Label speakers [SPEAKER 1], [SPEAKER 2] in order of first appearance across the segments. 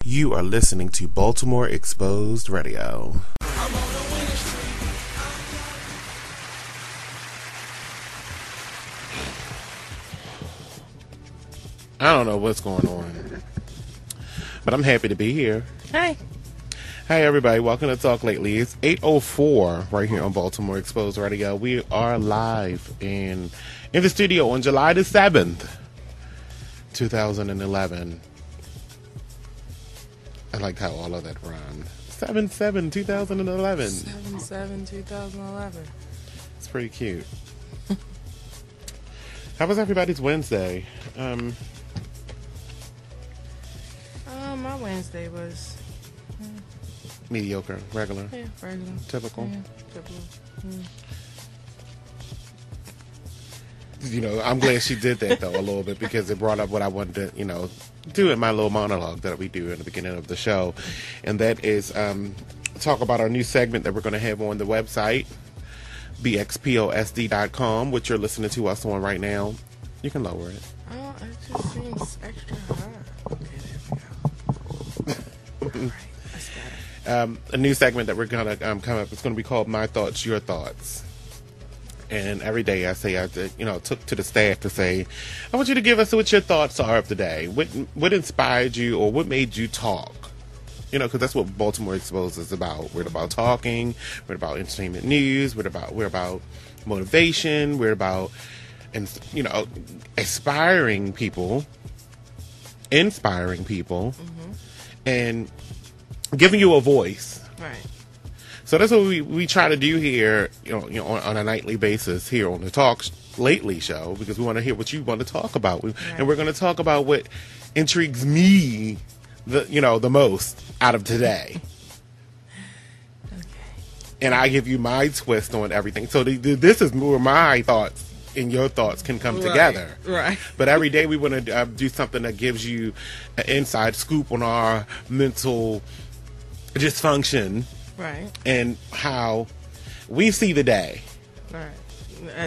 [SPEAKER 1] You are listening to Baltimore Exposed Radio. I don't know what's going on, but I'm happy to be here.
[SPEAKER 2] Hi.
[SPEAKER 1] Hi, everybody. Welcome to Talk Lately. It's 8:04 right here on Baltimore Exposed Radio. We are live in the studio on July the 7th, 2011. I liked how all of that rhymed. 7/7/2011.
[SPEAKER 2] 7/7/2011.
[SPEAKER 1] It's pretty cute. How was everybody's Wednesday?
[SPEAKER 2] My Wednesday was
[SPEAKER 1] Mediocre, regular,
[SPEAKER 2] regular,
[SPEAKER 1] typical.
[SPEAKER 2] Yeah, typical.
[SPEAKER 1] You know, I'm glad she did that though a little bit because it brought up what I wanted to, do in my little monologue that we do in the beginning of the show, and that is talk about our new segment that we're going to have on the website, bxposd.com, which you're listening to us on right now. You can lower it.
[SPEAKER 2] Oh, it just seems extra high. Okay, there we go. All right, that's better.
[SPEAKER 1] A new segment that we're going to come up. It's going to be called My Thoughts, Your Thoughts. And every day I took to the staff to say, I want you to give us what your thoughts are of the day. What inspired you or what made you talk? Because that's what Baltimore Expose is about. We're about talking. We're about entertainment news. We're about motivation. We're about, inspiring people, and giving you a voice.
[SPEAKER 2] Right.
[SPEAKER 1] So that's what we try to do here, on a nightly basis here on the Talk Lately show, because we want to hear what you want to talk about, and we're going to talk about what intrigues me, the most out of today.
[SPEAKER 2] Okay.
[SPEAKER 1] And I give you my twist on everything. So this is where my thoughts and your thoughts can come together.
[SPEAKER 2] Right.
[SPEAKER 1] But every day we want to do something that gives you an inside scoop on our mental dysfunction.
[SPEAKER 2] Right.
[SPEAKER 1] And how we see the day.
[SPEAKER 2] Right.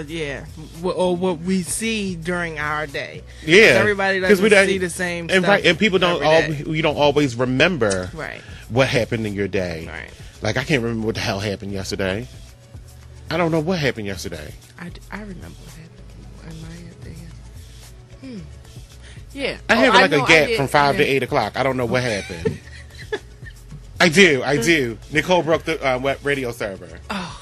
[SPEAKER 2] Yeah. Or what we see during our day.
[SPEAKER 1] Yeah.
[SPEAKER 2] Everybody doesn't see the same stuff.
[SPEAKER 1] Right. And people you don't always remember what happened in your day.
[SPEAKER 2] Right.
[SPEAKER 1] Like, I can't remember what the hell happened yesterday. I don't know what happened yesterday.
[SPEAKER 2] I remember what happened. Am I there? Yeah.
[SPEAKER 1] I have a gap from 5 to 8 o'clock. I don't know what happened. I do. Nicole broke the web radio server.
[SPEAKER 2] Oh.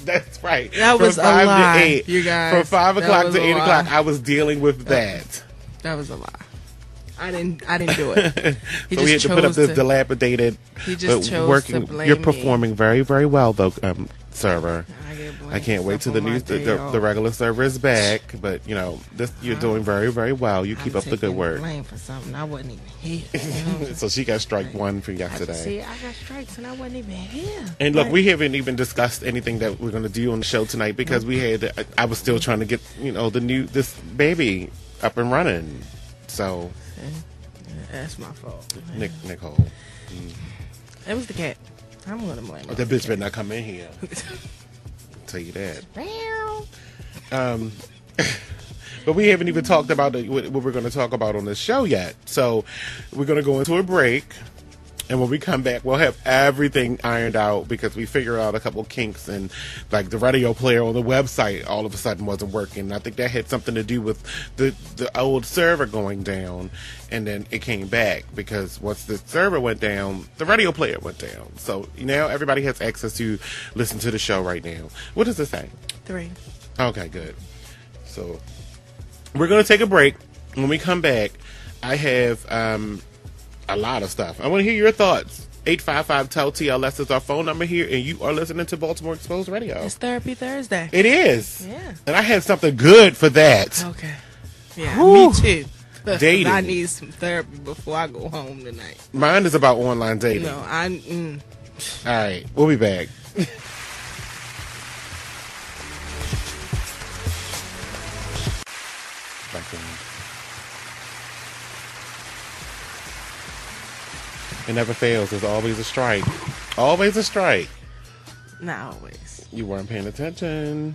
[SPEAKER 1] That's right.
[SPEAKER 2] That was
[SPEAKER 1] from 5
[SPEAKER 2] a lie,
[SPEAKER 1] to 8.
[SPEAKER 2] you guys.
[SPEAKER 1] From 5 o'clock to 8
[SPEAKER 2] lie.
[SPEAKER 1] o'clock, I was dealing with that.
[SPEAKER 2] That was a lie. I didn't do it.
[SPEAKER 1] So we had to put up this dilapidated.
[SPEAKER 2] He just chose to blame
[SPEAKER 1] You're performing very, very well, though, server. I can't wait till the news. The regular server is back, but you're doing very, very well. You keep up the good work.
[SPEAKER 2] Blame for something I wasn't even here.
[SPEAKER 1] So she got strike one for yesterday.
[SPEAKER 2] I got strikes and I wasn't even here.
[SPEAKER 1] And look, we haven't even discussed anything that we're going to do on the show tonight because I was still trying to get this baby up and running. So
[SPEAKER 2] that's my fault.
[SPEAKER 1] Nicole.
[SPEAKER 2] It was the cat. I'm gonna blame her.
[SPEAKER 1] That bitch better not come in here. Tell you that. But we haven't even talked about what we're going to talk about on this show yet. So we're going to go into a break, and when we come back, we'll have everything ironed out because we figured out a couple kinks, and like the radio player on the website all of a sudden wasn't working. And I think that had something to do with the old server going down, and then it came back because once the server went down, the radio player went down. So now everybody has access to listen to the show right now. What does it say?
[SPEAKER 2] 3.
[SPEAKER 1] Okay, good. So we're going to take a break. When we come back, I have a lot of stuff. I want to hear your thoughts. 855-TEL-TLS is our phone number here, and you are listening to Baltimore Exposed Radio.
[SPEAKER 2] It's Therapy Thursday.
[SPEAKER 1] It is.
[SPEAKER 2] Yeah.
[SPEAKER 1] And I have something good for that.
[SPEAKER 2] Okay. Yeah,
[SPEAKER 1] Whew.
[SPEAKER 2] me too.
[SPEAKER 1] Dating.
[SPEAKER 2] I need some therapy before I go home tonight.
[SPEAKER 1] Mine is about online dating.
[SPEAKER 2] No,
[SPEAKER 1] All right, we'll be back. It never fails. There's always a strike. Always a strike.
[SPEAKER 2] Not always.
[SPEAKER 1] You weren't paying attention.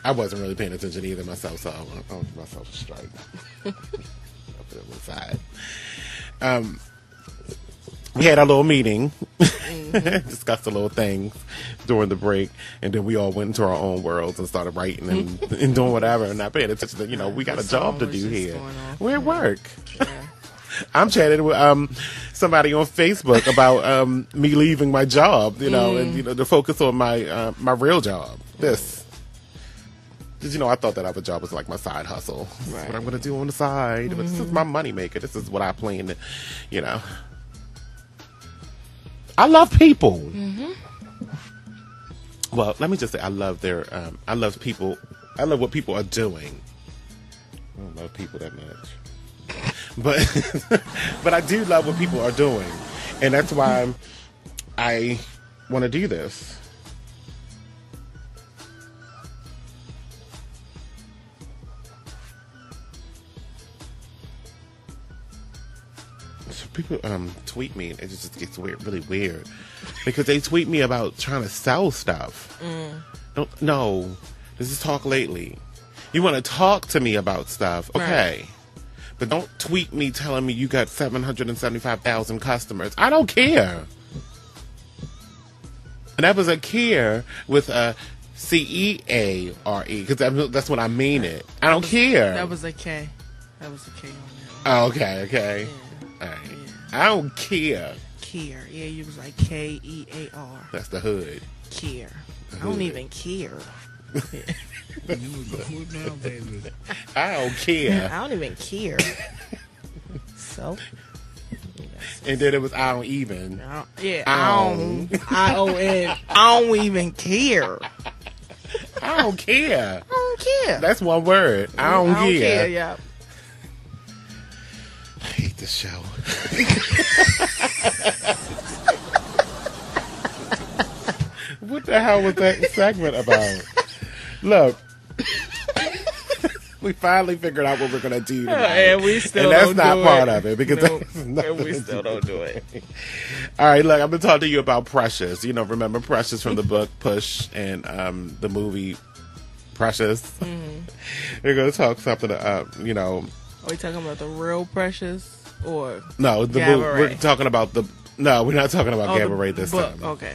[SPEAKER 1] I wasn't really paying attention either myself, so I'll give myself a strike. I'll put it aside. We had our little meeting, discussed a little things during the break, and then we all went into our own worlds and started writing and doing whatever, and not paying attention to, we got a job to do here. We're at work. Yeah. I'm chatting with somebody on Facebook about me leaving my job, and to focus on my my real job. Because I thought that other job was like my side hustle. This is what I'm going to do on the side. But this is my money maker. This is what I plan to, I love people. Well, let me just say, I love people. I love what people are doing. I don't love people that much. But I do love what people are doing. And that's why I want to do this. So people tweet me, and it just gets really weird. Because they tweet me about trying to sell stuff. No, this is Talk Lately. You want to talk to me about stuff, okay. Right. But don't tweet me telling me you got 775,000 customers. I don't care. And that was a care with a C-E-A-R-E, because that's what I mean it. I don't care.
[SPEAKER 2] That was a K. That was a K on that.
[SPEAKER 1] Oh, okay. Yeah. All right. Yeah. I don't care.
[SPEAKER 2] Care. Yeah, you was like K-E-A-R.
[SPEAKER 1] That's the hood.
[SPEAKER 2] Care. I don't even care.
[SPEAKER 1] I don't care.
[SPEAKER 2] I don't even care. So.
[SPEAKER 1] And then it was I don't even.
[SPEAKER 2] I don't even care.
[SPEAKER 1] I don't care.
[SPEAKER 2] I don't care.
[SPEAKER 1] That's one word. I don't care.
[SPEAKER 2] Yeah.
[SPEAKER 1] I hate this show. What the hell was that segment about? Look, we finally figured out what we're going to do tonight.
[SPEAKER 2] And we still
[SPEAKER 1] and that's
[SPEAKER 2] don't
[SPEAKER 1] not
[SPEAKER 2] do
[SPEAKER 1] part
[SPEAKER 2] it.
[SPEAKER 1] of it. Because
[SPEAKER 2] and we still don't do it.
[SPEAKER 1] All right, look, I'm going to talk to you about Precious. Remember Precious from the book Push and the movie Precious? Mm-hmm. We're going to talk something, Are we
[SPEAKER 2] talking about the real Precious or
[SPEAKER 1] no, the movie. We're talking about the... No, we're not talking about Gamma Ray this
[SPEAKER 2] book.
[SPEAKER 1] time.
[SPEAKER 2] Okay.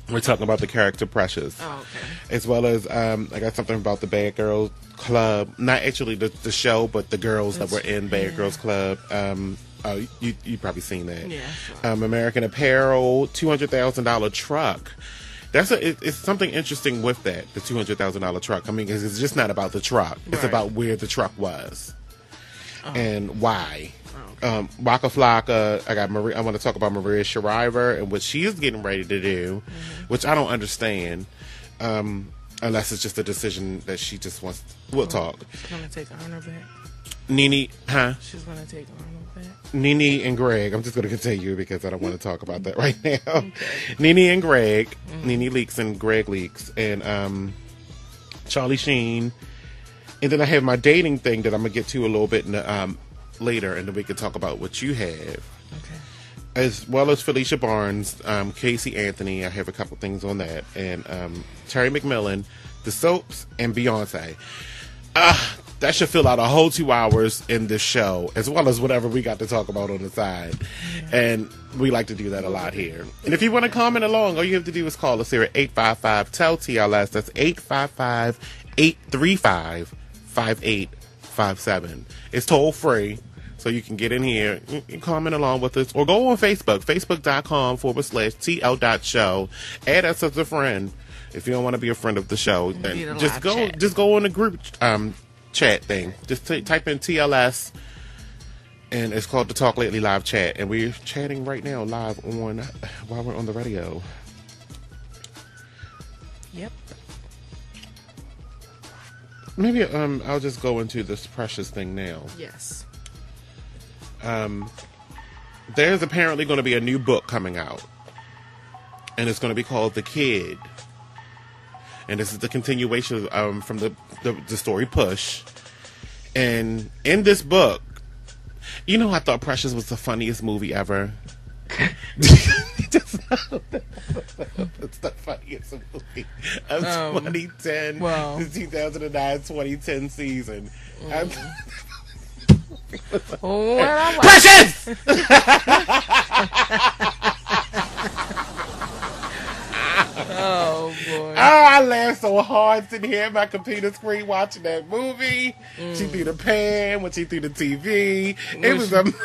[SPEAKER 1] We're talking about the character Precious.
[SPEAKER 2] Oh, okay.
[SPEAKER 1] As well as, I got something about the Bad Girls Club. Not actually the show, but the girls that were in Bad Girls Club. You probably seen that.
[SPEAKER 2] Yeah.
[SPEAKER 1] American Apparel, $200,000 truck. It's something interesting with that, the $200,000 truck. I mean, it's just not about the truck. It's about where the truck was and why. Waka Flocka, I want to talk about Maria Shriver and what she is getting ready to do, which I don't understand, unless it's just a decision that she just wants. We'll talk.
[SPEAKER 2] She's gonna take Arnold back.
[SPEAKER 1] Nene, huh?
[SPEAKER 2] She's gonna take Arnold back.
[SPEAKER 1] Nene and Greg. I'm just gonna continue because I don't want to talk about that right now. Okay. Nene and Greg. Nene leaks and Greg leaks, and Charlie Sheen, and then I have my dating thing that I'm gonna get to a little bit in the, later, and then we can talk about what you have.
[SPEAKER 2] Okay.
[SPEAKER 1] As well as Felicia Barnes, Casey Anthony. I have a couple things on that, and Terry McMillan, the soaps, and Beyonce. That should fill out a whole 2 hours in this show, as well as whatever we got to talk about on the side. Yeah. And we like to do that a lot here. And if you want to comment along, all you have to do is call us here at 855-TEL-TLS. That's 855-835-5857. It's toll free. So you can get in here and comment along with us, or go on Facebook, facebook.com/TL.show. Add us as a friend. If you don't want to be a friend of the show, then just go on the group chat thing. Just type in TLS, and it's called the Talk Lately live chat, and we're chatting right now live while we're on the radio.
[SPEAKER 2] Yep.
[SPEAKER 1] Maybe I'll just go into this Precious thing now.
[SPEAKER 2] Yes.
[SPEAKER 1] There's apparently going to be a new book coming out, and it's going to be called The Kid, and this is the continuation from the story Push. And in this book, I thought Precious was the funniest movie ever. just know it's the funniest movie of 2010 to 2009, 2010 season. Precious!
[SPEAKER 2] Oh boy!
[SPEAKER 1] Oh, I laughed so hard sitting here at my computer screen watching that movie. She threw the pan when she threw the TV. It was
[SPEAKER 2] right.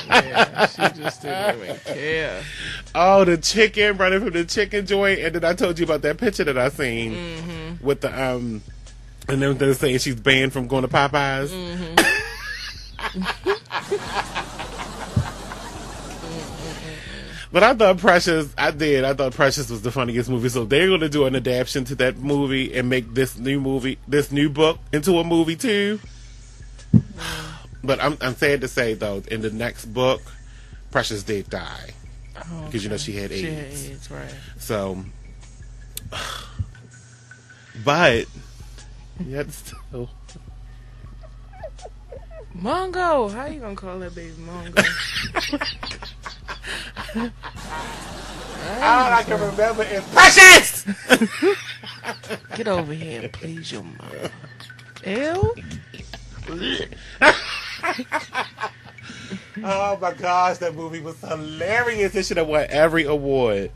[SPEAKER 2] Yeah, she just didn't even care.
[SPEAKER 1] Oh, the chicken running from the chicken joint, and then I told you about that picture that I seen with the and then they're saying she's banned from going to Popeyes. But I thought Precious was the funniest movie. So they're going to do an adaptation to that movie and make this new book into a movie too. But I'm sad to say though, in the next book, Precious did die because you know she had AIDS.
[SPEAKER 2] She had AIDS, right?
[SPEAKER 1] So, but yet still.
[SPEAKER 2] Mongo, how you gonna call that baby Mongo?
[SPEAKER 1] All I can remember is Precious!
[SPEAKER 2] Get over here and please your mom. Ew.
[SPEAKER 1] Oh my gosh, that movie was hilarious. It should have won every award.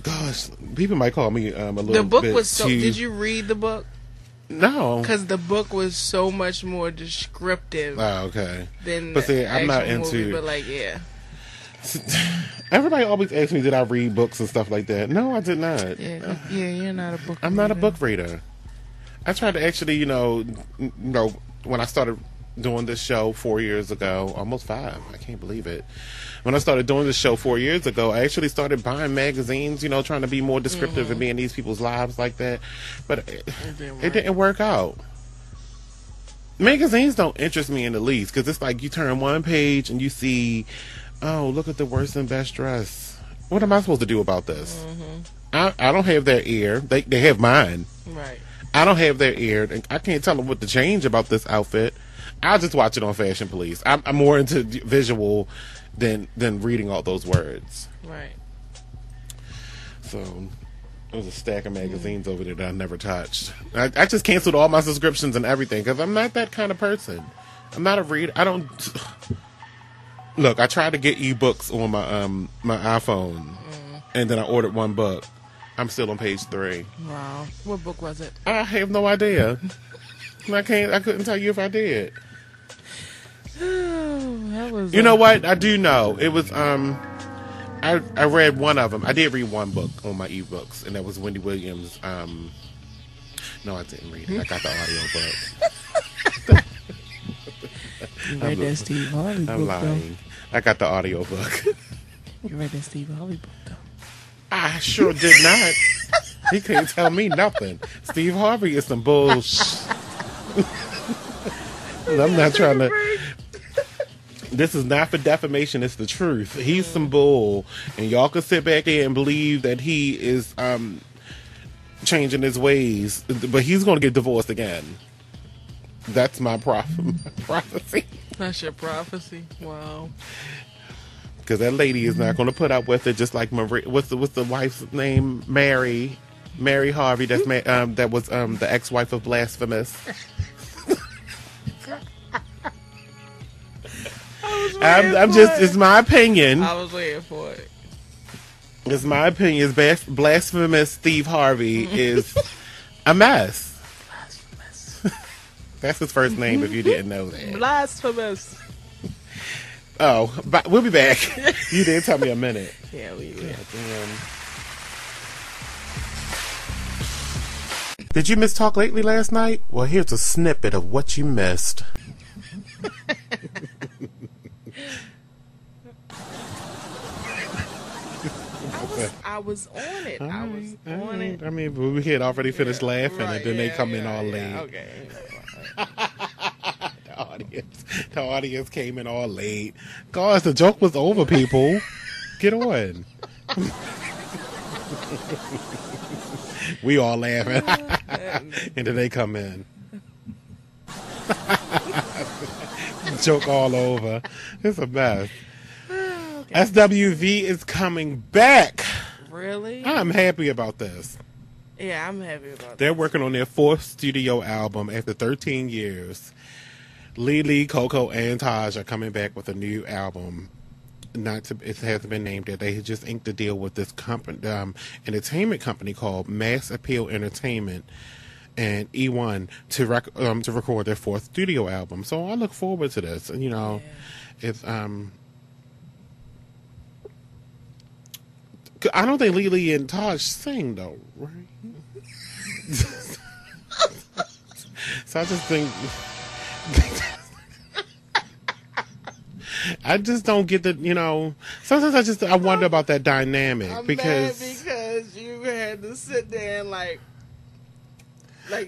[SPEAKER 1] Gosh, people might call me a little bit.
[SPEAKER 2] The book was so. Did you read the book?
[SPEAKER 1] No,
[SPEAKER 2] because the book was so much more descriptive.
[SPEAKER 1] Oh, okay.
[SPEAKER 2] Than
[SPEAKER 1] but see, I'm not into.
[SPEAKER 2] Movie, but like, yeah.
[SPEAKER 1] Everybody always asks me, did I read books and stuff like that? No, I did not.
[SPEAKER 2] Yeah, you're not a book.
[SPEAKER 1] I'm not a book reader. I tried to actually, you know, when I started doing this show 4 years ago, almost 5. I can't believe it. When I started doing this show 4 years ago, I actually started buying magazines, you know, trying to be more descriptive and be in these people's lives like that. But it didn't work out. Magazines don't interest me in the least because it's like you turn one page and you see, oh, look at the worst and best dress. What am I supposed to do about this? I don't have their ear. They have mine.
[SPEAKER 2] Right.
[SPEAKER 1] I don't have their ear. I can't tell them what to change about this outfit. I'll just watch it on Fashion Police. I'm more into visual than reading all those words.
[SPEAKER 2] Right.
[SPEAKER 1] So there's a stack of magazines over there that I never touched. I just canceled all my subscriptions and everything because I'm not that kind of person. I'm not a reader. I don't look. I tried to get ebooks on my iPhone, and then I ordered one book. I'm still on page 3.
[SPEAKER 2] Wow. What book was it?
[SPEAKER 1] I have no idea. I couldn't tell you if I did.
[SPEAKER 2] That was.
[SPEAKER 1] You know what? I do know. It was I read one of them. I did read one book on my ebooks, and that was Wendy Williams. No, I didn't read it. I got the audio book.
[SPEAKER 2] You read that Steve Harvey book?
[SPEAKER 1] I'm lying. I got the audio book.
[SPEAKER 2] You read that Steve Harvey book though?
[SPEAKER 1] I sure did not. He can't tell me nothing. Steve Harvey is some bullshit. I'm not trying to. This is not for defamation. It's the truth. He's some bull, and y'all can sit back there and believe that he is changing his ways, but he's going to get divorced again. That's my prophecy.
[SPEAKER 2] That's your prophecy. Wow.
[SPEAKER 1] Because that lady is not going to put up with it. Just like Marie, what's the wife's name? Mary Harvey. That was the ex-wife of Blasphemous. It's my opinion.
[SPEAKER 2] I was waiting for it.
[SPEAKER 1] It's my opinion. Blasphemous Steve Harvey is a mess.
[SPEAKER 2] Blasphemous.
[SPEAKER 1] That's his first name if you didn't know that.
[SPEAKER 2] Blasphemous.
[SPEAKER 1] Oh, but we'll be back. You didn't tell me a minute.
[SPEAKER 2] Yeah, we will.
[SPEAKER 1] Did you miss Talk Lately last night? Well, here's a snippet of what you missed.
[SPEAKER 2] I was on it. I was on it.
[SPEAKER 1] I mean, we had already finished laughing, right, and then they come in all late.
[SPEAKER 2] Okay.
[SPEAKER 1] The audience came in all late. Gosh, the joke was over, people. Get on. We all laughing. And then they come in. Joke all over. It's a mess.
[SPEAKER 2] Okay.
[SPEAKER 1] SWV is coming back.
[SPEAKER 2] Really?
[SPEAKER 1] I'm happy about this.
[SPEAKER 2] Yeah, I'm happy about
[SPEAKER 1] They're
[SPEAKER 2] that.
[SPEAKER 1] working on their 4th studio album after 13 years. Lily, Coco, and Taj are coming back with a new album. It hasn't been named yet. They just inked a deal with this company, entertainment company called Mass Appeal Entertainment and E1 to record their 4th studio album. So I look forward to this. And, it's I don't think Lily and Taj sing though, right? So I just think. I just don't get the, sometimes I wonder about that dynamic.
[SPEAKER 2] I'm
[SPEAKER 1] because
[SPEAKER 2] mad because you had to sit there and like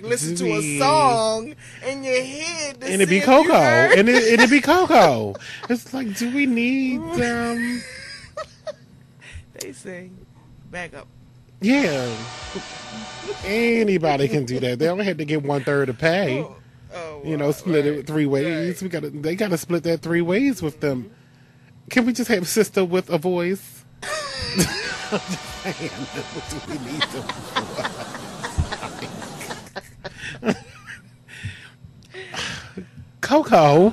[SPEAKER 2] listen to a song in your head to
[SPEAKER 1] and it'd be
[SPEAKER 2] see if
[SPEAKER 1] Coco.
[SPEAKER 2] you heard.
[SPEAKER 1] And it'd be Coco. It's like, do we need,
[SPEAKER 2] They sing. Back up.
[SPEAKER 1] yeah. Anybody can do that. They only had to get 1/3 of pay.
[SPEAKER 2] Oh,
[SPEAKER 1] Split
[SPEAKER 2] right,
[SPEAKER 1] it 3 ways.
[SPEAKER 2] right.
[SPEAKER 1] They gotta split that 3 ways with them. Can we just have a sister with a voice? I'm just saying, what do we need them for? Coco.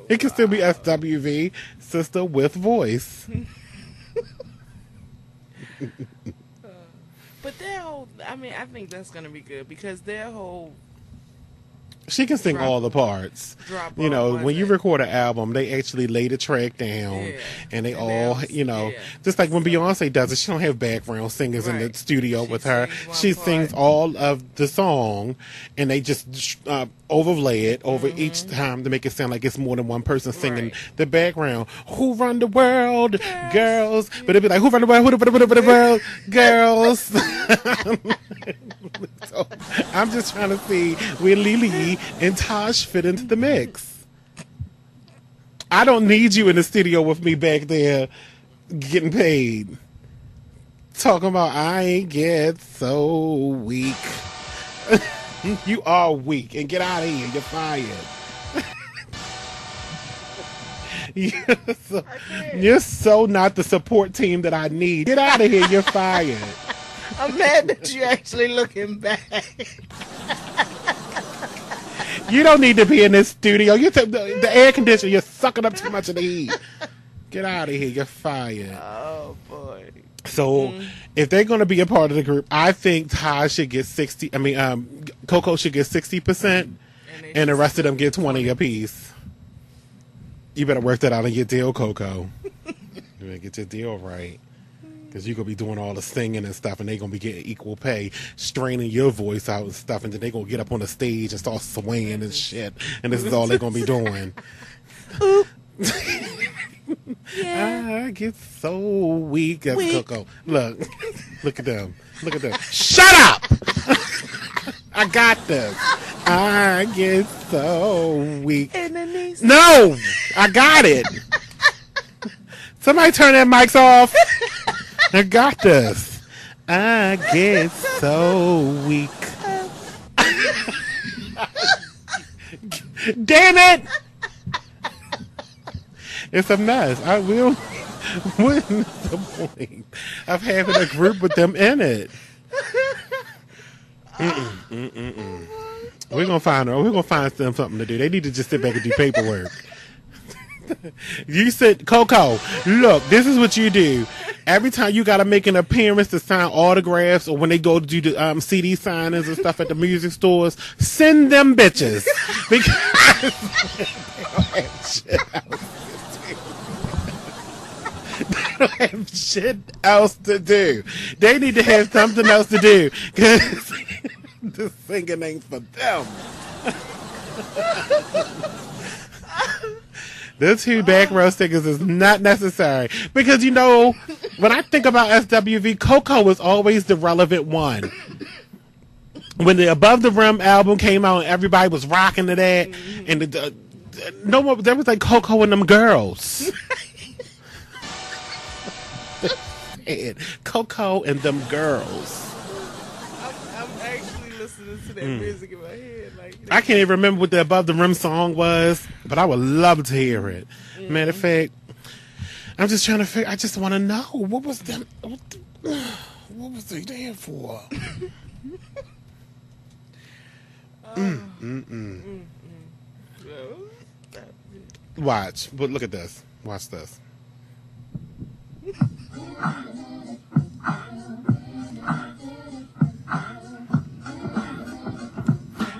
[SPEAKER 1] It can still be SWV, sister with voice.
[SPEAKER 2] But their whole, I think that's going to be good because their whole
[SPEAKER 1] She can sing all the parts. When you record an album, they actually lay the track down, and they all, just like when Beyonce does it, she don't have background singers in the studio with her. She sings all of the song, and they just overlay it over each time to make it sound like it's more than one person singing the background. Who run the world, girls? But it'd be like, who run the world, girls? So, I'm just trying to see where Lily and Taj fit into the mix. I don't need you in the studio with me back there getting paid. Talking about I ain't get so weak. You are weak, and get out of here. You're fired. You're so not the support team that I need. Get out of here. You're fired.
[SPEAKER 2] I'm mad that you're actually looking back.
[SPEAKER 1] You don't need to be in this studio. The air conditioner, you're sucking up too much of the heat. Get out of here. You're fired.
[SPEAKER 2] Oh, boy.
[SPEAKER 1] So, if they're going to be a part of the group, I think Ty should get 60. Coco should get 60%, and the rest of them get 20 apiece. You better work that out in your deal, Coco. You better get your deal right. Because you're going to be doing all the singing and stuff, and they're going to be getting equal pay, straining your voice out and stuff, and then they're going to get up on the stage and start swinging and shit, and this is all they're going to be doing. I get so weak. That's Coco. Look at them. Look at them. Shut up! I got this. I get so weak. No! I got it. Somebody turn that mics off. I got this. I get so weak. Damn it! It's a mess. What is the point of having a group with them in it? We're gonna find them something to do. They need to just sit back and do paperwork. You said, Coco, look, this is what you do. Every time you got to make an appearance to sign autographs, or when they go to do the CD signings and stuff at the music stores, send them bitches. Because they don't have shit else to do. They need to have something else to do. Because the singing ain't for them. The 2 back row stickers is not necessary. Because, when I think about SWV, Coco was always the relevant one. When the Above the Rim album came out and everybody was rocking to that, and no more, there was like Coco and them girls. Coco and them girls.
[SPEAKER 2] I'm actually listening listen to that music in my head. Like,
[SPEAKER 1] I can't even remember what the Above the Rim song was, but I would love to hear it. Matter of fact, I'm just trying to figure. I just want to know what was them. What was they there for? Watch, but look at this. Watch this.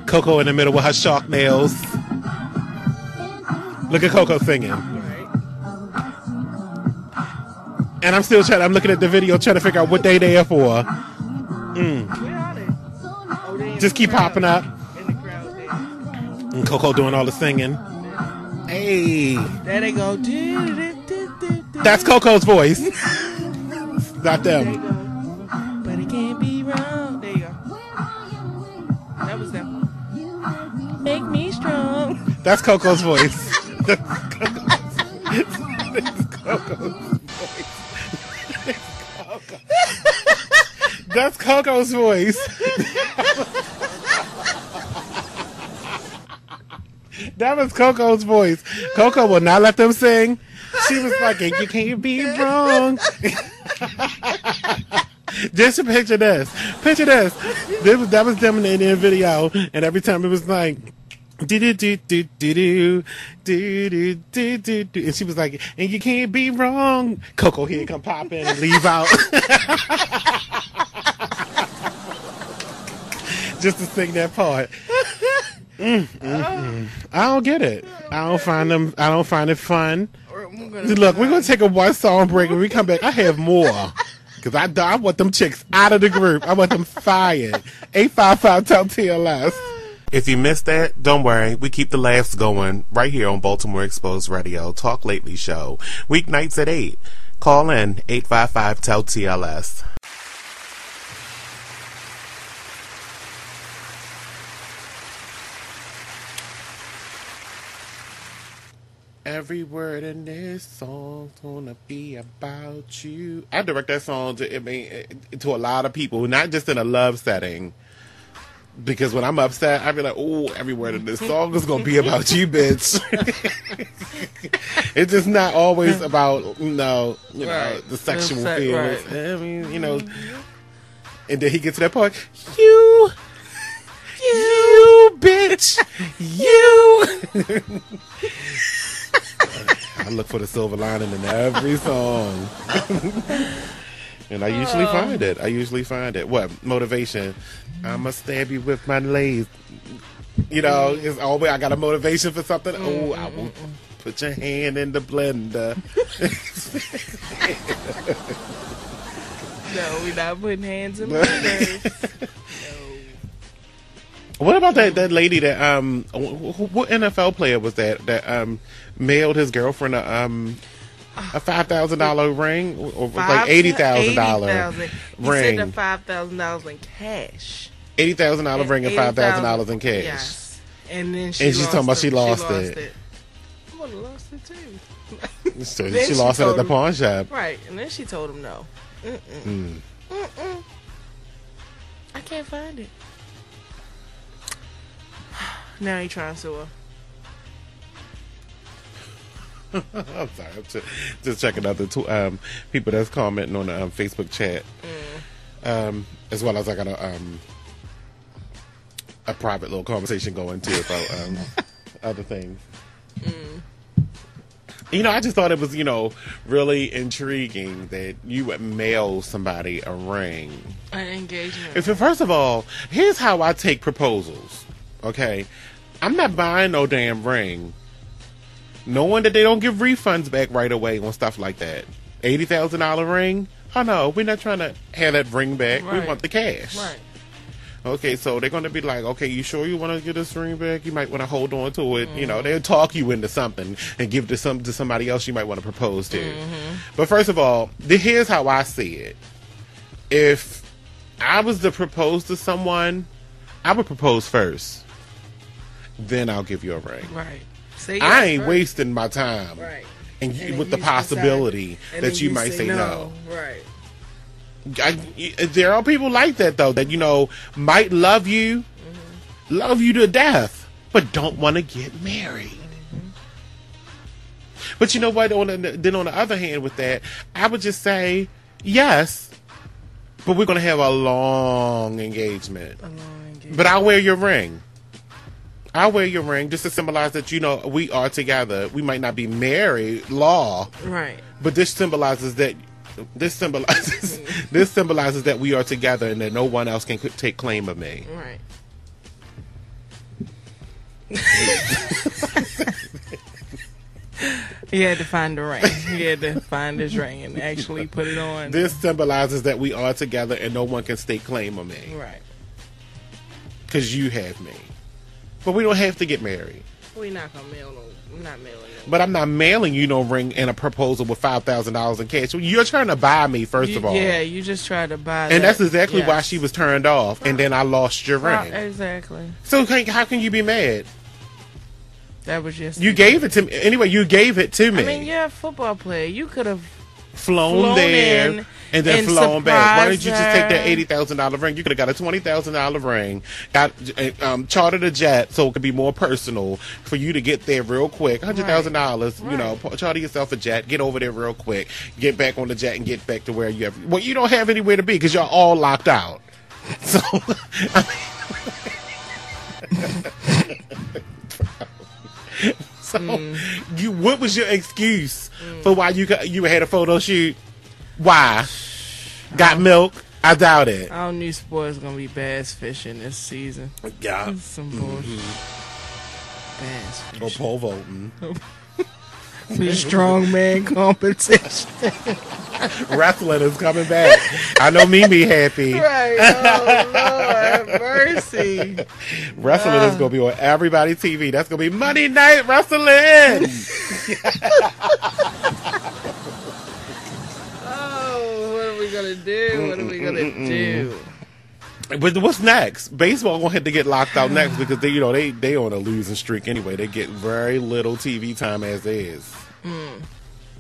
[SPEAKER 1] Coco in the middle with her shark nails. Look at Coco singing. And I'm still trying. I'm looking at the video, trying to figure out what they there for.
[SPEAKER 2] Where are they? Oh, they
[SPEAKER 1] Just keep popping up.
[SPEAKER 2] in the crowd there.
[SPEAKER 1] And Coco doing all the singing. Hey,
[SPEAKER 2] There they go.
[SPEAKER 1] that's Coco's voice. Not
[SPEAKER 2] There you
[SPEAKER 1] them.
[SPEAKER 2] go. But it can't be wrong. There you go. That was them. Make me strong.
[SPEAKER 1] That's Coco's voice. That's Coco's voice. That was Coco's voice. Coco will not let them sing. She was like, "You can't be wrong." Just picture this. Picture this. That was them in the video, and every time it was like, do do do do do do do do do do, and she was like, "And you can't be wrong." Coco here come pop in and leave out. Just to sing that part. I don't get it. I don't find it fun. Look, we're gonna take a one song break. When we come back, I have more. Cause I want them chicks out of the group. I want them fired. 855 tell TLS. If you missed that, don't worry. We keep the laughs going right here on Baltimore Expose Radio, Talk Lately Show. Weeknights at 8. Call in 855 tell TLS. Every word in this song's gonna be about you. I direct that song to a lot of people, not just in a love setting. Because when I'm upset, I be like, "Oh, every word in this song is gonna be about you, bitch." It's just not always about the sexual feelings.
[SPEAKER 2] Right.
[SPEAKER 1] I mean, and then he gets to that part, you bitch, you. I look for the silver lining in every song. And I usually find it. What? Motivation. I'ma stab you with my lace. It's always, I got a motivation for something. Oh, I will put your hand in the blender.
[SPEAKER 2] No, we're not putting hands in blenders.
[SPEAKER 1] What about that lady that what NFL player was that mailed his girlfriend a $5,000 ring, or like $80,000 ring?
[SPEAKER 2] He sent her $5,000 in cash.
[SPEAKER 1] $80,000 ring and $5,000 in cash.
[SPEAKER 2] Yes, and then
[SPEAKER 1] she's talking about she lost it.
[SPEAKER 2] I would have lost it too.
[SPEAKER 1] So she lost it at the pawn shop,
[SPEAKER 2] right? And then she told him no. I can't find it. Now he trying to sue her.
[SPEAKER 1] I'm sorry. I'm just checking out the people that's commenting on the Facebook chat, as well as I got a private little conversation going too about other things. I just thought it was really intriguing that you would mail somebody a ring,
[SPEAKER 2] An engagement.
[SPEAKER 1] First of all, here's how I take proposals. Okay, I'm not buying no damn ring, knowing that they don't give refunds back right away on stuff like that. $80,000 ring? Oh no, we're not trying to have that ring back.
[SPEAKER 2] Right.
[SPEAKER 1] We want the cash.
[SPEAKER 2] Right.
[SPEAKER 1] Okay, so they're going to be like, okay, you sure you want to get this ring back? You might want to hold on to it. They'll talk you into something and give to somebody else you might want to propose to. But first of all, here's how I see it. If I was to propose to someone, I would propose first. Then I'll give you a ring.
[SPEAKER 2] Right.
[SPEAKER 1] I ain't wasting my time.
[SPEAKER 2] Right.
[SPEAKER 1] And with the possibility that you might say no.
[SPEAKER 2] Right.
[SPEAKER 1] There are people like that though, that might love you, love you to death, but don't want to get married. Mm-hmm. But you know what? Then on the other hand, with that, I would just say yes, but we're gonna have a long engagement. But I'll wear your ring. I'll wear your ring just to symbolize that, you know, we are together. We might not be married, law.
[SPEAKER 2] Right.
[SPEAKER 1] But this symbolizes that that we are together and that no one else can take claim of me.
[SPEAKER 2] Right. He had to find the ring. He had to find his ring and actually put it on.
[SPEAKER 1] This symbolizes that we are together and no one can stake claim of me.
[SPEAKER 2] Right.
[SPEAKER 1] Because you have me. But we don't have to get married.
[SPEAKER 2] We're not going to mail no. I'm not mailing no.
[SPEAKER 1] But I'm not mailing you no ring and a proposal with $5,000 in cash. You're trying to buy me, first of all.
[SPEAKER 2] Yeah, you just tried to buy
[SPEAKER 1] and that's exactly why she was turned off. And then I lost your ring.
[SPEAKER 2] Exactly.
[SPEAKER 1] So how can you be mad?
[SPEAKER 2] That was just...
[SPEAKER 1] You gave it to me. Anyway, you gave it to me.
[SPEAKER 2] I mean, you're a football player. You could have
[SPEAKER 1] flown there and then flown back. Why didn't you just take that $80,000 ring? You could have got a $20,000 ring, got chartered a jet so it could be more personal for you to get there real quick. $100,000, you know, charter yourself a jet, get over there real quick, get back on the jet and get back to where you have. Well, you don't have anywhere to be because you're all locked out. So, what was your excuse for why you had a photo shoot? Why? Got milk? I doubt it.
[SPEAKER 2] Our new sport is gonna be bass fishing this season.
[SPEAKER 1] Yeah,
[SPEAKER 2] some bullshit. Bass fishing.
[SPEAKER 1] Or pole vaulting.
[SPEAKER 2] The strongman competition.
[SPEAKER 1] Wrestling is coming back. I know Mimi happy.
[SPEAKER 2] Right. Oh, Lord have mercy.
[SPEAKER 1] Wrestling is going to be on everybody's TV. That's going to be Monday Night Wrestling.
[SPEAKER 2] Oh, what are we going to do? What are we going to do?
[SPEAKER 1] But what's next? Baseball gonna have to get locked out next because they on a losing streak anyway. They get very little TV time as is.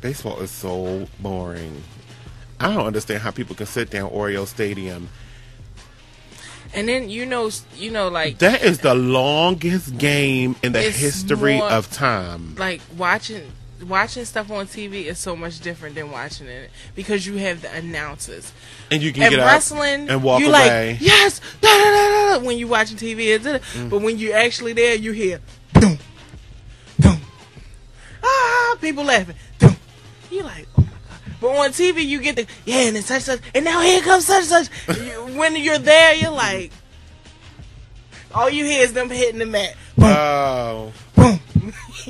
[SPEAKER 1] Baseball is so boring. I don't understand how people can sit down Oreo Stadium.
[SPEAKER 2] And then you know, like
[SPEAKER 1] that is the longest game in the history of time.
[SPEAKER 2] Like watching stuff on TV is so much different than watching it because you have the announcers
[SPEAKER 1] and you can get
[SPEAKER 2] wrestling
[SPEAKER 1] up and walk
[SPEAKER 2] you
[SPEAKER 1] away.
[SPEAKER 2] Like, yes, da, da, da, da, when you watching TV, but when you actually there, you hear boom, boom, people laughing, boom. You're like, oh my god! But on TV, you get the and it's such, and now here comes such. When you're there, you're like, all you hear is them hitting the mat. Boom,
[SPEAKER 1] oh.
[SPEAKER 2] boom.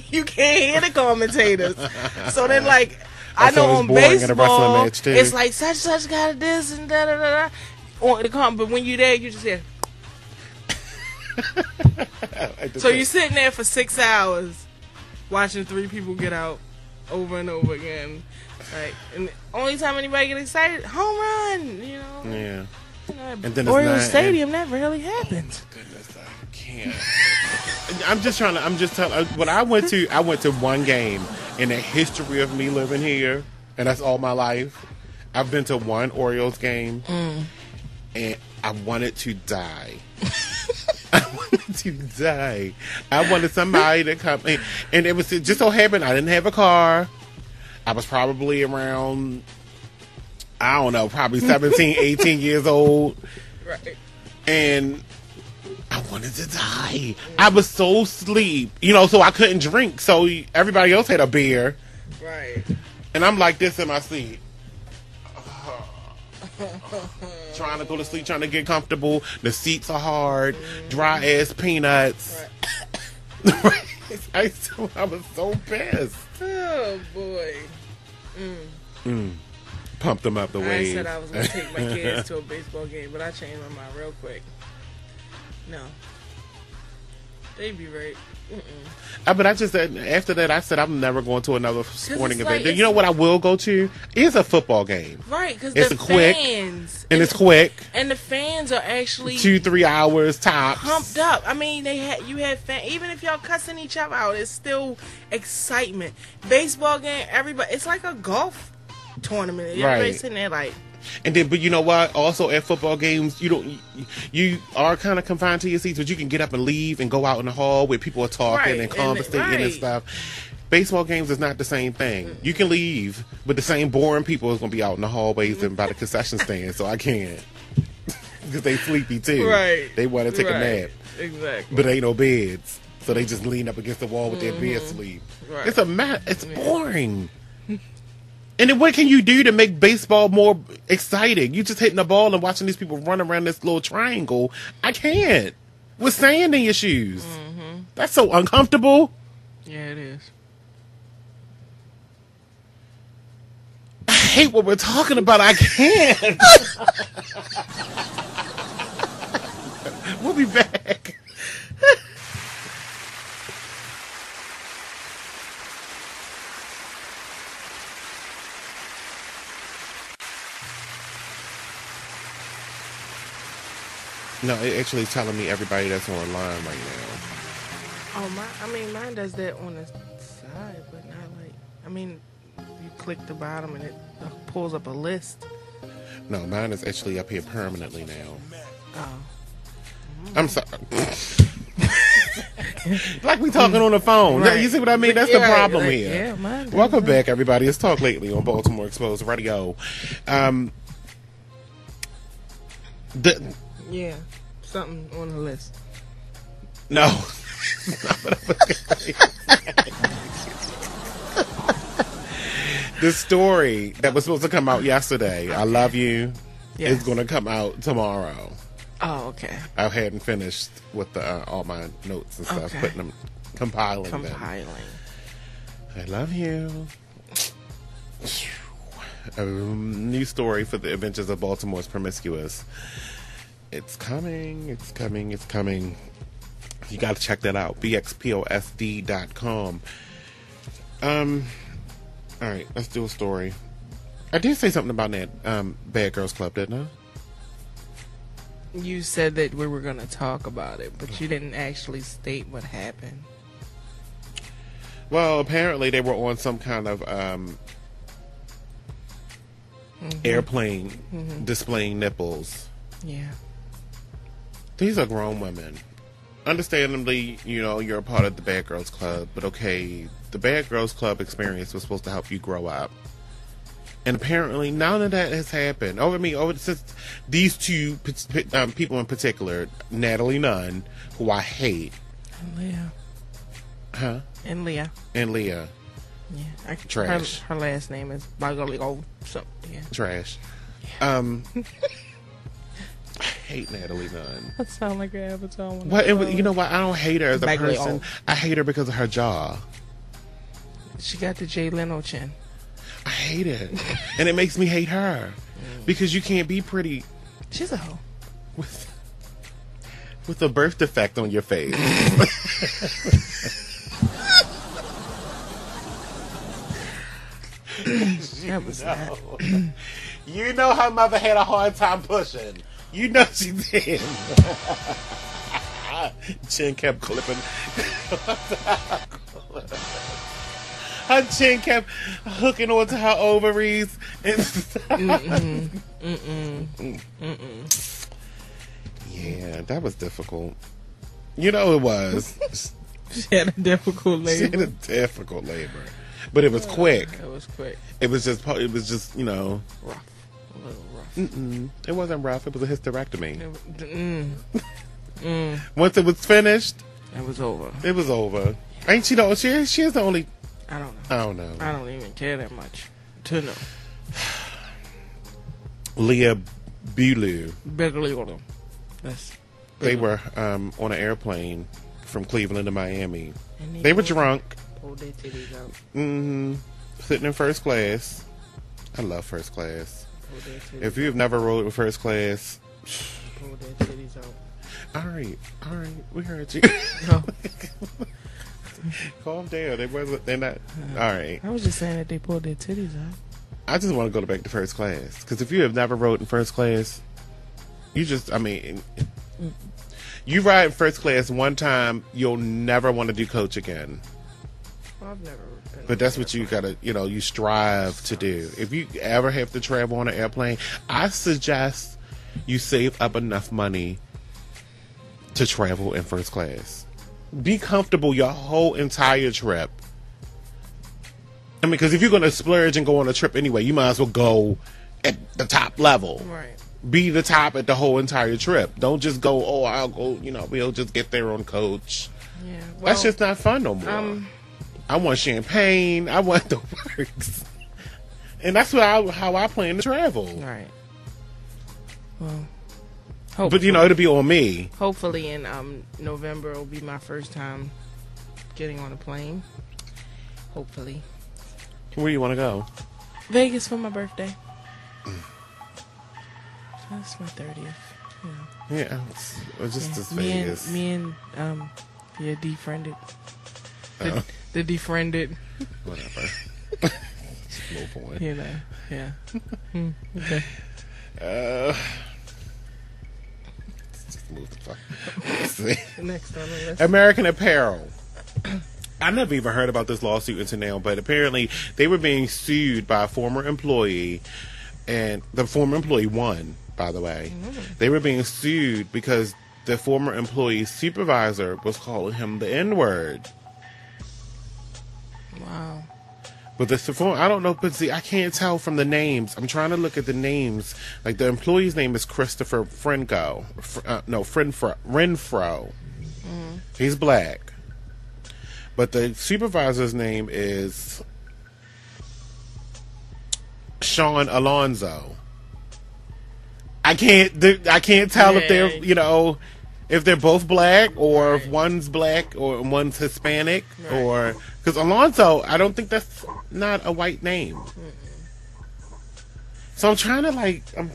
[SPEAKER 2] You can't hear the commentators. So then, like, I know on baseball, it's like such got this and da da da on the but when you there, you just hear. So you're sitting there for 6 hours watching 3 people get out over and over again. Like, and the only time anybody get excited, home run, you know.
[SPEAKER 1] Yeah.
[SPEAKER 2] You know, and then Oreo Stadium, that rarely happens.
[SPEAKER 1] Oh, goodness, I can't. I'm just telling. When I went to one game in the history of me living here, and that's all my life. I've been to one Orioles game, and I wanted to die. I wanted to die. I wanted somebody to come, and it just so happened I didn't have a car. I was probably around, I don't know, probably 17, 18 years old.
[SPEAKER 2] Right.
[SPEAKER 1] And I wanted to die. I was so asleep, so I couldn't drink. So everybody else had a beer.
[SPEAKER 2] Right.
[SPEAKER 1] And I'm like this in my seat. Trying to go to sleep, trying to get comfortable. The seats are hard. Dry ass peanuts. Right. I was so pissed.
[SPEAKER 2] Oh, boy.
[SPEAKER 1] Pumped them up the way.
[SPEAKER 2] I said I was going to take my kids to a baseball game, but I changed my mind real quick. No. They'd be right.
[SPEAKER 1] But I just said, after that, I said I'm never going to another sporting event. You know what I will go to? Is a football game.
[SPEAKER 2] Right, because
[SPEAKER 1] it's
[SPEAKER 2] the
[SPEAKER 1] quick,
[SPEAKER 2] fans.
[SPEAKER 1] And it's quick.
[SPEAKER 2] And the fans are actually
[SPEAKER 1] 2-3 hours tops.
[SPEAKER 2] Pumped up. I mean, you had fans. Even if y'all cussing each other out, it's still excitement. Baseball game, everybody. It's like a golf tournament. Everybody's sitting there like.
[SPEAKER 1] And then, but you know what? Also at football games, you are kind of confined to your seats, but you can get up and leave and go out in the hall where people are talking and conversating and stuff. Baseball games is not the same thing. You can leave, but the same boring people is going to be out in the hallways and by the concession stand, so I can't. Because they sleepy too.
[SPEAKER 2] Right.
[SPEAKER 1] They want to take a nap.
[SPEAKER 2] Exactly.
[SPEAKER 1] But ain't no beds. So they just lean up against the wall with their bed sleep.
[SPEAKER 2] Right.
[SPEAKER 1] It's boring. And then what can you do to make baseball more exciting? You just hitting the ball and watching these people run around this little triangle. I can't. With sand in your shoes. That's so uncomfortable.
[SPEAKER 2] Yeah, it is.
[SPEAKER 1] I hate what we're talking about. I can't. We'll be back. No, it actually is telling me everybody that's online right now.
[SPEAKER 2] Oh, mine does that on the side, but not like, you click the bottom and it pulls up a list.
[SPEAKER 1] No, mine is actually up here permanently now.
[SPEAKER 2] Oh.
[SPEAKER 1] I'm sorry. Like we talking on the phone.
[SPEAKER 2] Right.
[SPEAKER 1] You see what I mean? That's the problem
[SPEAKER 2] like,
[SPEAKER 1] here.
[SPEAKER 2] Yeah, mine does.
[SPEAKER 1] Welcome back, everybody. It's Talk Lately on Baltimore Expose Radio.
[SPEAKER 2] Yeah, something on the list.
[SPEAKER 1] No. The story that was supposed to come out yesterday, I Love You, is going to come out tomorrow.
[SPEAKER 2] Oh, okay.
[SPEAKER 1] I hadn't finished with all my notes and stuff, putting them, compiling them. I Love You. A new story for the Adventures of Baltimore's Promiscuous. It's coming. It's coming. It's coming. You got to check that out. bxposd.com. All right, let's do a story. I did say something about that Bad Girls Club, didn't I?
[SPEAKER 2] You said that we were going to talk about it, but you didn't actually state what happened.
[SPEAKER 1] Well, apparently they were on some kind of airplane displaying nipples.
[SPEAKER 2] Yeah.
[SPEAKER 1] These are grown women. Understandably, you're a part of the Bad Girls Club, but okay, the Bad Girls Club experience was supposed to help you grow up. And apparently none of that has happened. Since these two people in particular, Natalie Nunn, who I hate.
[SPEAKER 2] And Leah.
[SPEAKER 1] Huh?
[SPEAKER 2] And Leah. Yeah.
[SPEAKER 1] Trash.
[SPEAKER 2] Her last name is Bagalio. Something. Yeah.
[SPEAKER 1] Trash. I hate Natalie Nunn.
[SPEAKER 2] That sounds like an avatar.
[SPEAKER 1] You know what? I don't hate her as a person. I hate her because of her jaw.
[SPEAKER 2] She got the Jay Leno chin.
[SPEAKER 1] I hate it. And it makes me hate her. Because you can't be pretty.
[SPEAKER 2] She's a hoe.
[SPEAKER 1] With a birth defect on your face.
[SPEAKER 2] That was that.
[SPEAKER 1] You know her mother had a hard time pushing. You know she did. Chin kept clipping. Her chin kept hooking onto her ovaries. Yeah, that was difficult. It was.
[SPEAKER 2] She had a difficult labor.
[SPEAKER 1] But it was quick.
[SPEAKER 2] It was quick.
[SPEAKER 1] It was just,
[SPEAKER 2] rough. A little rough.
[SPEAKER 1] It wasn't rough. It was a hysterectomy. Once it was finished,
[SPEAKER 2] it was over.
[SPEAKER 1] It was over. Ain't she? She is the only.
[SPEAKER 2] I don't know.
[SPEAKER 1] I
[SPEAKER 2] don't even care that much to know.
[SPEAKER 1] Leah Bulu. They were on an airplane from Cleveland to Miami. They were drunk.
[SPEAKER 2] Pulled their titties out.
[SPEAKER 1] Sitting in first class. I love first class. If you've never rode with first class,
[SPEAKER 2] pull their titties out.
[SPEAKER 1] All right, we heard you.
[SPEAKER 2] No.
[SPEAKER 1] Calm down. They're not. All right.
[SPEAKER 2] I was just saying that they pulled their titties out.
[SPEAKER 1] I just want to go back to first class because if you have never rode in first class, you ride in first class one time, you'll never want to do coach again.
[SPEAKER 2] I've never been.
[SPEAKER 1] But that's what you gotta, you strive to do. If you ever have to travel on an airplane, I suggest you save up enough money to travel in first class. Be comfortable your whole entire trip. I mean, because if you're going to splurge and go on a trip anyway, you might as well go at the top level.
[SPEAKER 2] Right.
[SPEAKER 1] Be the top at the whole entire trip. Don't just go, I'll go, we'll just get there on coach.
[SPEAKER 2] Yeah. Well,
[SPEAKER 1] that's just not fun no more. I want champagne. I want the works. And that's how I plan to travel.
[SPEAKER 2] Right. Well,
[SPEAKER 1] but it'll be on me.
[SPEAKER 2] Hopefully in November will be my first time getting on a plane. Hopefully.
[SPEAKER 1] Where do you want to go?
[SPEAKER 2] Vegas for my birthday. That's my 30th.
[SPEAKER 1] Yeah, just Vegas.
[SPEAKER 2] Me and defriended. The defriended.
[SPEAKER 1] Whatever. No point.
[SPEAKER 2] Yeah. Okay.
[SPEAKER 1] Just move the fuck. Let's see.
[SPEAKER 2] Next on the list.
[SPEAKER 1] American Apparel. I never even heard about this lawsuit until now, but apparently they were being sued by a former employee, and the former employee won, by the way. They were being sued because the former employee's supervisor was calling him the N-word.
[SPEAKER 2] Wow.
[SPEAKER 1] But I don't know, but see, I can't tell from the names. I'm trying to look at the names. Like, the employee's name is Christopher Renfro. He's black. But the supervisor's name is Sean Alonzo. I can't tell if they're, if they're both black or if one's black or one's Hispanic or because Alonzo, I don't think that's not a white name. So I'm trying to I'm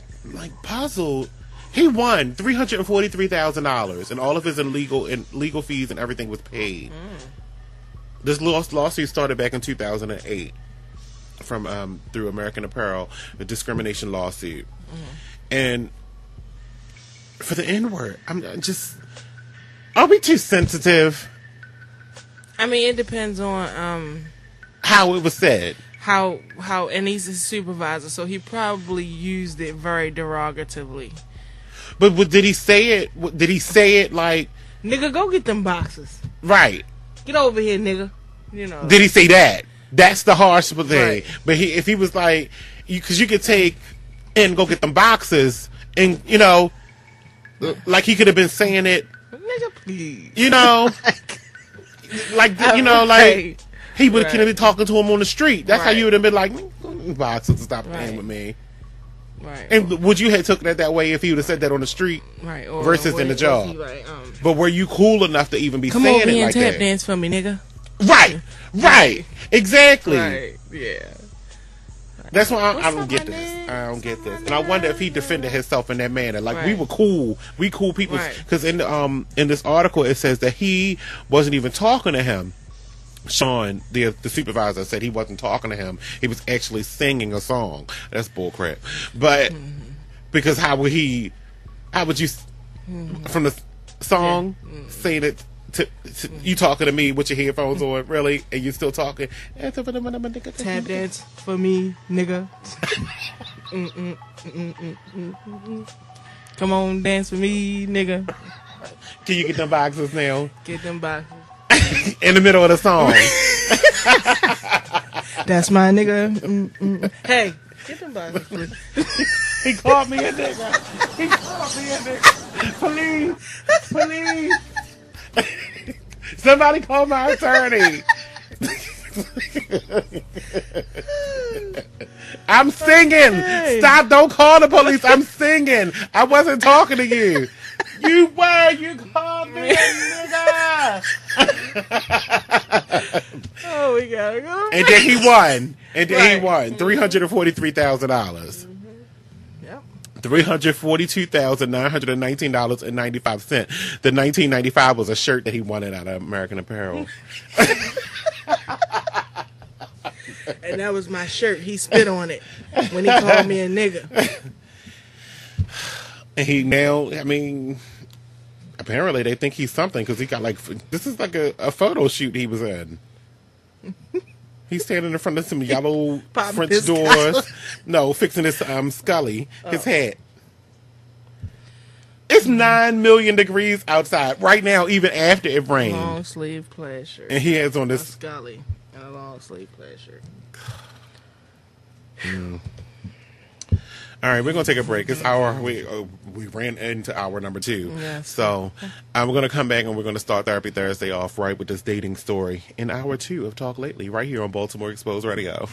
[SPEAKER 1] puzzled. He won $343,000 and all of his legal fees and everything was paid. This lawsuit started back in 2008 from through American Apparel, a discrimination lawsuit. And for the N-word, are we too sensitive?
[SPEAKER 2] I mean, it depends on
[SPEAKER 1] how it was said.
[SPEAKER 2] How and he's a supervisor, so he probably used it very derogatively.
[SPEAKER 1] But did he say it? Did he say it like,
[SPEAKER 2] "Nigga, go get them boxes"?
[SPEAKER 1] Right.
[SPEAKER 2] Get over here, nigga.
[SPEAKER 1] Did he say that? That's the harsh thing.
[SPEAKER 2] Right.
[SPEAKER 1] But if he was like, because you could take and go get them boxes, and like he could have been saying it,
[SPEAKER 2] nigga, please.
[SPEAKER 1] He would have been talking to him on the street. That's how you would have been like, boxes to stop playing with me.
[SPEAKER 2] Right.
[SPEAKER 1] And would you have took that way if he would have said that on the street,
[SPEAKER 2] right?
[SPEAKER 1] Versus in the job? But were you cool enough to even be saying it like that?
[SPEAKER 2] Come over here and tap dance for me, nigga.
[SPEAKER 1] Right, exactly.
[SPEAKER 2] Right, yeah.
[SPEAKER 1] That's why I don't get this. I don't get this, and I wonder if he defended himself in that manner. Like we cool people. Because in this article it says that he wasn't even talking to him. Sean, the supervisor, said he wasn't talking to him. He was actually singing a song. That's bullcrap. But because how would you from the song saying it to you talking to me with your headphones on, really, and you still talking?
[SPEAKER 2] Tap dance for me, nigga. Come on, dance for me, nigga.
[SPEAKER 1] Can you get them boxes now?
[SPEAKER 2] Get them boxes.
[SPEAKER 1] In the middle of the song.
[SPEAKER 2] That's my nigga. Hey, get them boxes, please.
[SPEAKER 1] He called me a nigga. Please. Somebody call my attorney. I'm singing. Hey. Stop, don't call the police. I'm singing. I wasn't talking to you. You called me a nigga.
[SPEAKER 2] Oh, we gotta go.
[SPEAKER 1] And then he won. $343,000.
[SPEAKER 2] Yep.
[SPEAKER 1] $342,919.95. The $19.95 was a shirt that he wanted out of American Apparel.
[SPEAKER 2] And that was my shirt. He spit on it when he called me a nigga.
[SPEAKER 1] And he now, apparently they think he's something because he got this is like a photo shoot he was in. He's standing in front of some yellow
[SPEAKER 2] Popping
[SPEAKER 1] French
[SPEAKER 2] his
[SPEAKER 1] doors.
[SPEAKER 2] collar.
[SPEAKER 1] No, fixing his Scully, his hat. It's 9 million degrees outside right now, even after it rained.
[SPEAKER 2] Long sleeve plaid shirt.
[SPEAKER 1] And he has on
[SPEAKER 2] A
[SPEAKER 1] this.
[SPEAKER 2] Scully and a long sleeve plaid shirt.
[SPEAKER 1] All right, we're gonna take a break. It's we ran into hour number 2.
[SPEAKER 2] Yes.
[SPEAKER 1] So we're gonna come back and we're gonna start Therapy Thursday off right with this dating story in hour 2 of Talk Lately, right here on Baltimore Expose Radio.